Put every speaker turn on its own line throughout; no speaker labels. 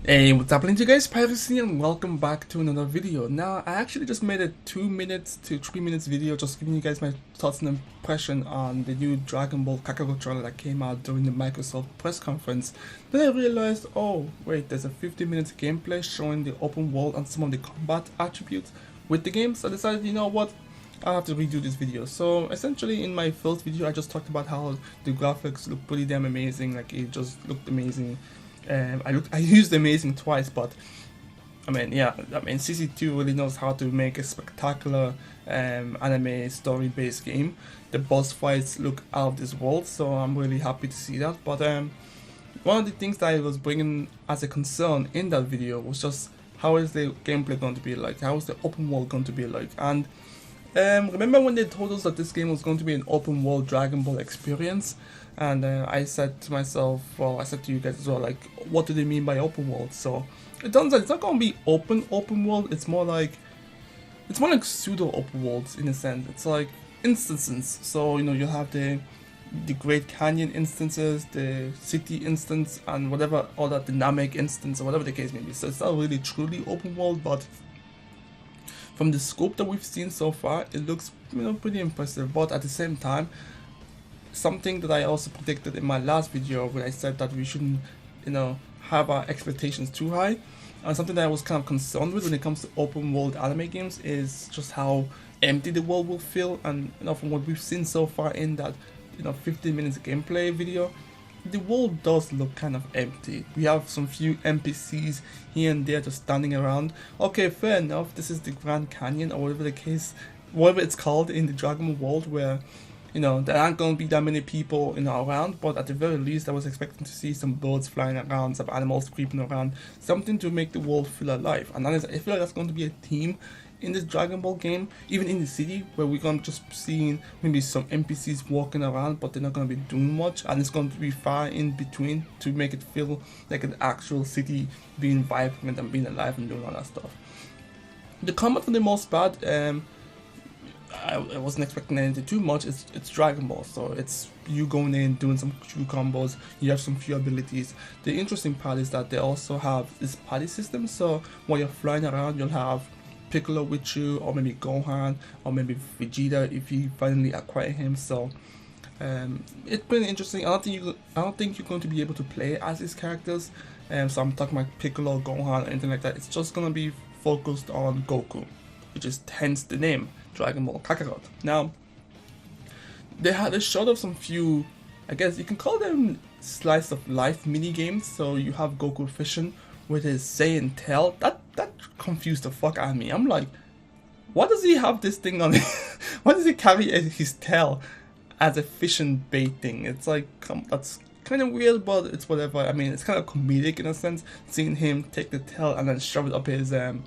Hey, what's happening to you guys? Pyros here and welcome back to another video. Now, I actually just made a 2 minutes to 3 minutes video just giving you guys my thoughts and impression on the new Dragon Ball Kakarot trailer that came out during the Microsoft press conference. Then I realized, oh wait, there's a 50 minutes gameplay showing the open world and some of the combat attributes with the game, so I decided, you know what, I'll have to redo this video. So essentially in my first video I just talked about how the graphics look pretty damn amazing, like it just looked amazing. I used amazing twice, but I mean, yeah, CC2 really knows how to make a spectacular anime story-based game. The boss fights look out of this world, so I'm really happy to see that. But one of the things that I was bringing as a concern in that video was just how is the gameplay going to be like? How is the open world going to be like? And remember when they told us that this game was going to be an open world Dragon Ball experience? And I said to myself, well, I said to you guys as well, like, what do they mean by open world? So it turns out it's not going to be open world. It's more like pseudo open worlds in a sense. It's like instances. So you know you have the Great Canyon instances, the city instance, and whatever other dynamic instance or whatever the case may be. So it's not really truly open world, but from the scope that we've seen so far, it looks, you know, pretty impressive. But at the same time, something that I also predicted in my last video when I said that we shouldn't, you know, have our expectations too high, and something that I was kind of concerned with when it comes to open world anime games is just how empty the world will feel. And you know, from what we've seen so far in that, you know, 15 minutes gameplay video, the world does look kind of empty. We have some few NPCs here and there just standing around. Okay, fair enough, this is the Grand Canyon or whatever the case, whatever it's called in the Dragon Ball world, where you know there aren't going to be that many people, you know, around, but at the very least I was expecting to see some birds flying around, some animals creeping around, something to make the world feel alive. And honestly, I feel like that's going to be a theme in this Dragon Ball game, even in the city, where we're going to just seeing maybe some NPCs walking around, but they're not going to be doing much, and it's going to be far in between to make it feel like an actual city being vibrant and being alive and doing all that stuff. The combat for the most part, I wasn't expecting anything too much. It's Dragon Ball, so it's you going in, doing some few combos, you have some few abilities. The interesting part is that they also have this party system, so while you're flying around, you'll have Piccolo with you, or maybe Gohan, or maybe Vegeta if you finally acquire him. So it's pretty interesting. I don't think you're going to be able to play as these characters. So I'm talking about Piccolo, Gohan, or anything like that. It's just gonna be focused on Goku, which is hence the name Dragon Ball Kakarot. Now they showed off some few, I guess you can call them slice of life mini games. So you have Goku fishing with his Saiyan tail. That confused the fuck out of me. I'm like, what does he have this thing on? Why does he carry his tail as a fishing bait thing? It's like, that's kind of weird, but it's whatever. I mean, it's kind of comedic in a sense, seeing him take the tail and then shove it up his ass.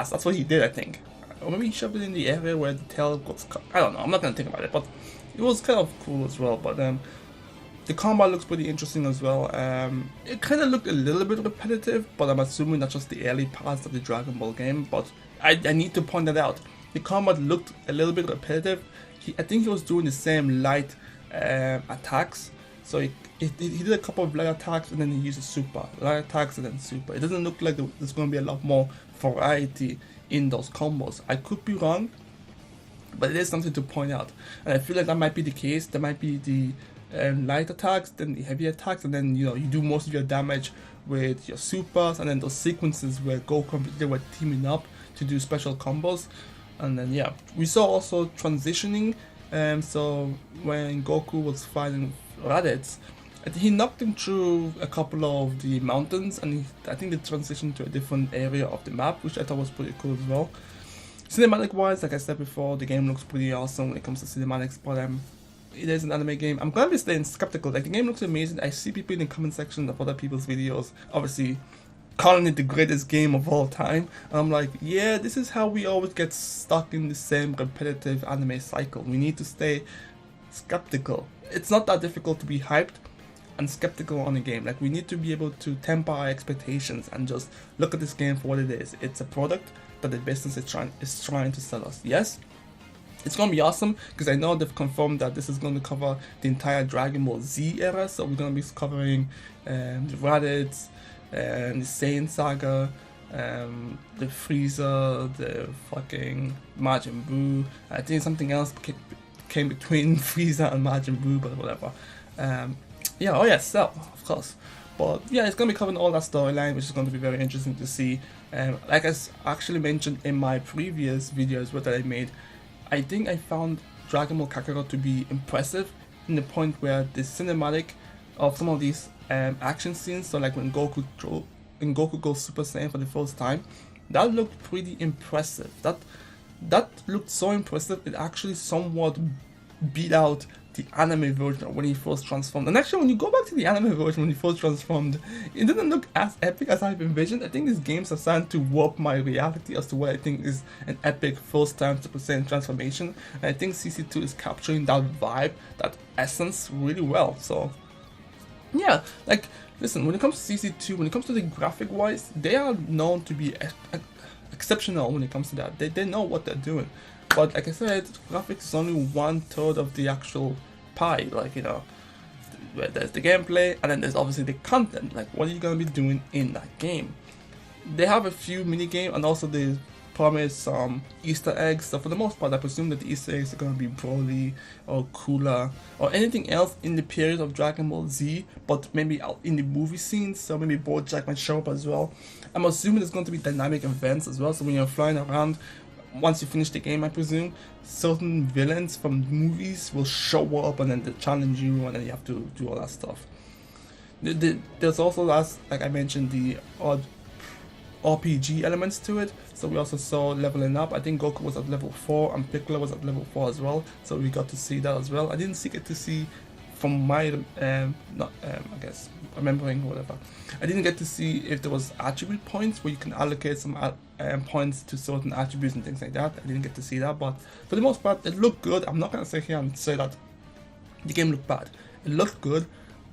That's what he did, I think. Or maybe he shoved it in the area where the tail got cut. I don't know, I'm not gonna think about it, but it was kind of cool as well. But the combat looks pretty interesting as well. It kind of looked a little bit repetitive, but I'm assuming that's just the early parts of the Dragon Ball game. But I need to point that out. The combat looked a little bit repetitive. I think he was doing the same light attacks. So he did a couple of light attacks and then he used a super. Light attacks and then super. It doesn't look like there's going to be a lot more variety in those combos. I could be wrong, but it is something to point out. And I feel like that might be the case. There might be the light attacks, then the heavy attacks, and then you know you do most of your damage with your supers, and then those sequences where Goku and Vegeta were teaming up to do special combos. And then yeah, we saw also transitioning. So when Goku was fighting Raditz, he knocked him through a couple of the mountains, and I think they transitioned to a different area of the map, which I thought was pretty cool as well. Cinematic wise, like I said before, the game looks pretty awesome when it comes to cinematics, but it is an anime game. I'm glad we're staying skeptical. Like, the game looks amazing. I see people in the comment section of other people's videos obviously calling it the greatest game of all time, and I'm like, yeah, this is how we always get stuck in the same repetitive anime cycle. We need to stay skeptical. It's not that difficult to be hyped and skeptical on a game. Like, we need to be able to temper our expectations and just look at this game for what it is. It's a product that the business is trying to sell us. Yes, It's gonna be awesome because I know they've confirmed that this is going to cover the entire Dragon Ball Z era. So we're gonna be covering the Raditz, the Saiyan saga, the Frieza, the fucking Majin Buu. I think something else came between Frieza and Majin Buu, but whatever. Yeah, oh yeah, Cell, of course. But yeah, it's gonna be covering all that storyline, which is going to be very interesting to see. Like I actually mentioned in my previous videos that I made, I think I found Dragon Ball Kakarot to be impressive in the point where the cinematic of some of these action scenes, so like when Goku goes Super Saiyan for the first time, that looked pretty impressive. That looked so impressive, it actually somewhat beat out the anime version when he first transformed. And actually, when you go back to the anime version when he first transformed, it didn't look as epic as I've envisioned. I think these games are starting to warp my reality as to what I think is an epic first time Super Saiyan transformation. And I think CC2 is capturing that vibe, that essence really well. So yeah, like, listen, when it comes to CC2, when it comes to the graphic wise, they are known to be exceptional when it comes to that. They know what they're doing. But like I said, graphics is only 1/3 of the actual pie. Like, you know, there's the gameplay, and then there's obviously the content. Like, what are you gonna be doing in that game? They have a few mini games, and also they promise some Easter eggs. So for the most part, I presume that the Easter eggs are gonna be Broly or Cooler or anything else in the period of Dragon Ball Z, but maybe out in the movie scenes. So maybe BoJack might show up as well. I'm assuming there's going to be dynamic events as well. So when you're flying around, once you finish the game, I presume, certain villains from movies will show up and then they challenge you, and then you have to do all that stuff. There's also, like I mentioned, the odd RPG elements to it. So we also saw leveling up. I think Goku was at level 4 and Piccolo was at level 4 as well. So we got to see that as well. I didn't get to see, from my I guess remembering, whatever, I didn't get to see if there was attribute points where you can allocate some points to certain attributes and things like that. I didn't get to see that, but for the most part it looked good. I'm not gonna sit here and say that the game looked bad. It looked good,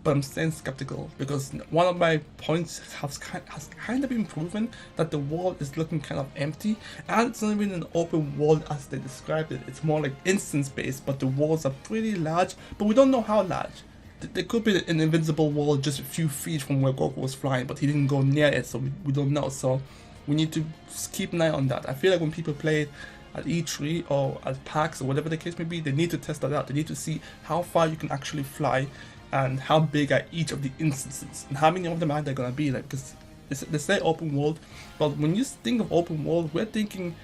but I'm staying skeptical because one of my points has kind of been proven, that the world is looking kind of empty, and it's not even an open world as they described it. It's more like instance based, but the worlds are pretty large, but we don't know how large. There could be an invincible world just a few feet from where Goku was flying, but he didn't go near it, so we don't know. So we need to keep an eye on that. I feel like when people play it at E3 or at PAX or whatever the case may be, they need to test that out. They need to see how far you can actually fly and how big are each of the instances and how many of them are there gonna be. Like, because they say open world, but when you think of open world, we're thinking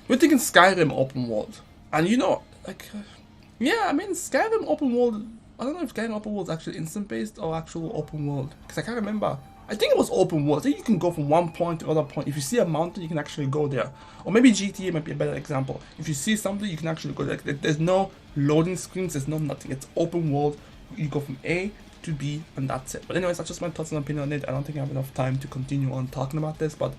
Skyrim open world, and you know, like, yeah, I mean, Skyrim open world, I don't know if Skyrim open world is actually instant based or actual open world, because I can't remember. I think it was open world. I think you can go from one point to another point. If you see a mountain, you can actually go there. Or maybe GTA might be a better example. If you see something, you can actually go there. There's no loading screens, there's no nothing. It's open world. You go from A to B and that's it. But anyways, that's just my thoughts and opinion on it. I don't think I have enough time to continue on talking about this, but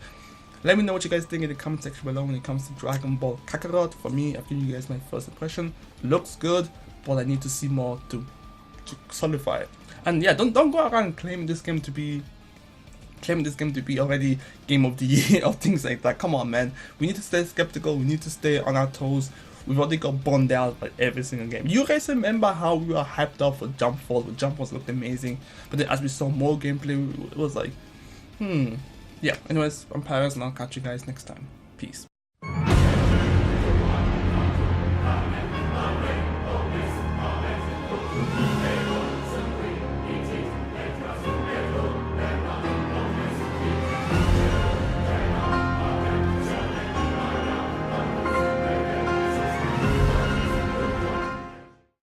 let me know what you guys think in the comment section below when it comes to Dragon Ball Kakarot. For me, I've given you guys my first impression. Looks good, but I need to see more to solidify it. And yeah, don't go around claiming this game to be already game of the year or things like that. Come on, man. We need to stay skeptical. We need to stay on our toes. We've already got burned out by every single game. You guys remember how we were hyped up for Jump Force? Jump Force looked amazing, but then as we saw more gameplay, it was like, yeah. Anyways, I'm Pyros, and I'll catch you guys next time. Peace.